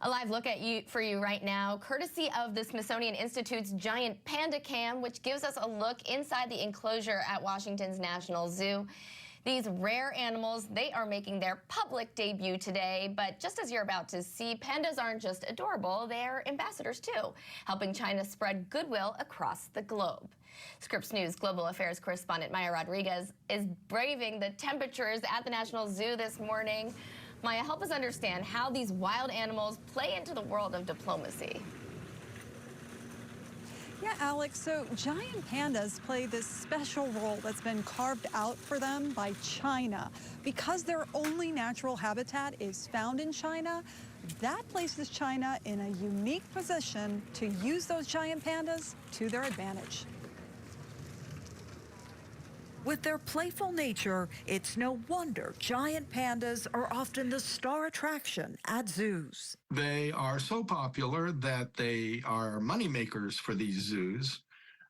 A live look for you right now, courtesy of the Smithsonian Institute's Giant Panda Cam, which gives us a look inside the enclosure at Washington's National Zoo. These rare animals, they are making their public debut today, but just as you're about to see, pandas aren't just adorable, they're ambassadors too, helping China spread goodwill across the globe. Scripps News Global Affairs correspondent Maya Rodriguez is braving the temperatures at the National Zoo this morning. Maya, help us understand how these wild animals play into the world of diplomacy. Yeah, Alex, so giant pandas play this special role that's been carved out for them by China. Because their only natural habitat is found in China, that places China in a unique position to use those giant pandas to their advantage. With their playful nature, it's no wonder giant pandas are often the star attraction at zoos. They are so popular that they are moneymakers for these zoos.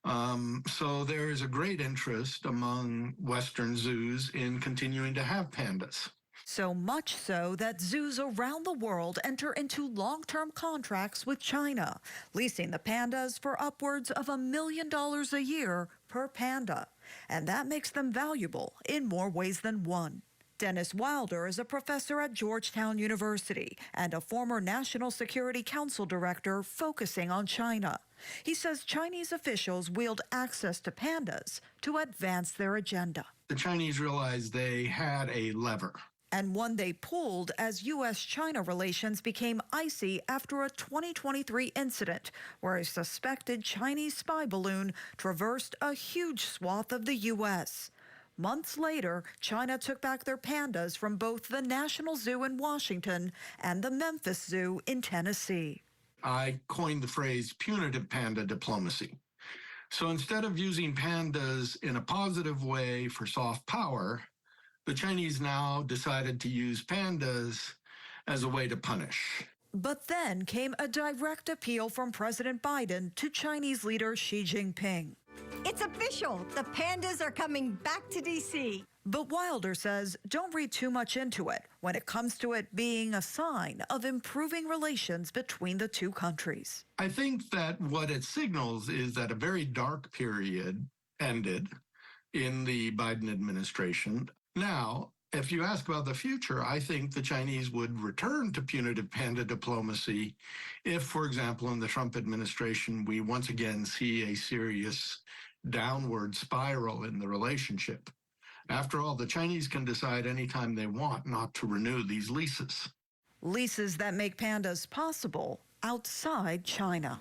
So there is a great interest among Western zoos in continuing to have pandas. So much so that zoos around the world enter into long-term contracts with China, leasing the pandas for upwards of $1 million a year per panda. And that makes them valuable in more ways than one. Dennis Wilder is a professor at Georgetown University and a former National Security Council director focusing on China. He says Chinese officials wield access to pandas to advance their agenda. The Chinese realized they had a lever. And one they pulled as U.S.-China relations became icy after a 2023 incident where a suspected Chinese spy balloon traversed a huge swath of the U.S. Months later, China took back their pandas from both the National Zoo in Washington and the Memphis Zoo in Tennessee. I coined the phrase punitive panda diplomacy. So instead of using pandas in a positive way for soft power, the Chinese now decided to use pandas as a way to punish. But then came a direct appeal from President Biden to Chinese leader Xi Jinping. It's official. The pandas are coming back to D.C. But Wilder says don't read too much into it when it comes to it being a sign of improving relations between the two countries. I think that what it signals is that a very dark period ended in the Biden administration. Now, if you ask about the future, I think the Chinese would return to punitive panda diplomacy if, for example, in the Trump administration, we once again see a serious downward spiral in the relationship. After all, the Chinese can decide anytime they want not to renew these leases. Leases that make pandas possible outside China.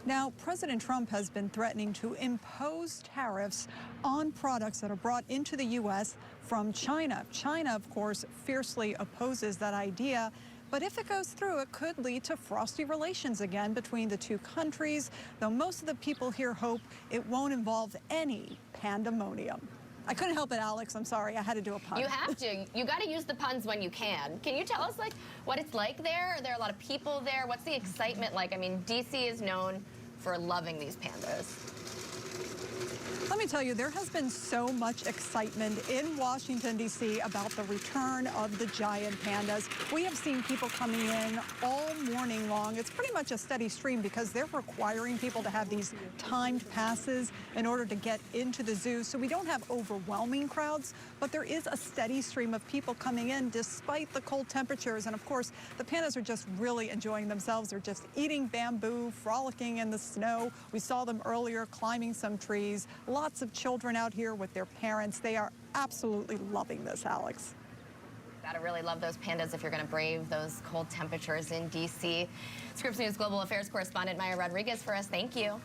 Now, President Trump has been threatening to impose tariffs on products that are brought into the U.S. from China. China, of course, fiercely opposes that idea. But if it goes through, it could lead to frosty relations again between the two countries, though most of the people here hope it won't involve any pandemonium. I couldn't help it, Alex. I'm sorry. I had to do a pun. You have to. You got to use the puns when you can. Can you tell us, what it's like there? Are there a lot of people there? What's the excitement like? I mean, D.C. is known for loving these pandas. Let me tell you, there has been so much excitement in Washington, D.C. about the return of the giant pandas. We have seen people coming in all morning long. It's pretty much a steady stream because they're requiring people to have these timed passes in order to get into the zoo. So we don't have overwhelming crowds, but there is a steady stream of people coming in despite the cold temperatures. And of course, the pandas are just really enjoying themselves. They're just eating bamboo, frolicking in the snow. We saw them earlier climbing some trees. Lots of children out here with their parents. They are absolutely loving this, Alex. Gotta really love those pandas if you're gonna brave those cold temperatures in D.C. Scripps News Global Affairs correspondent Maya Rodriguez for us. Thank you.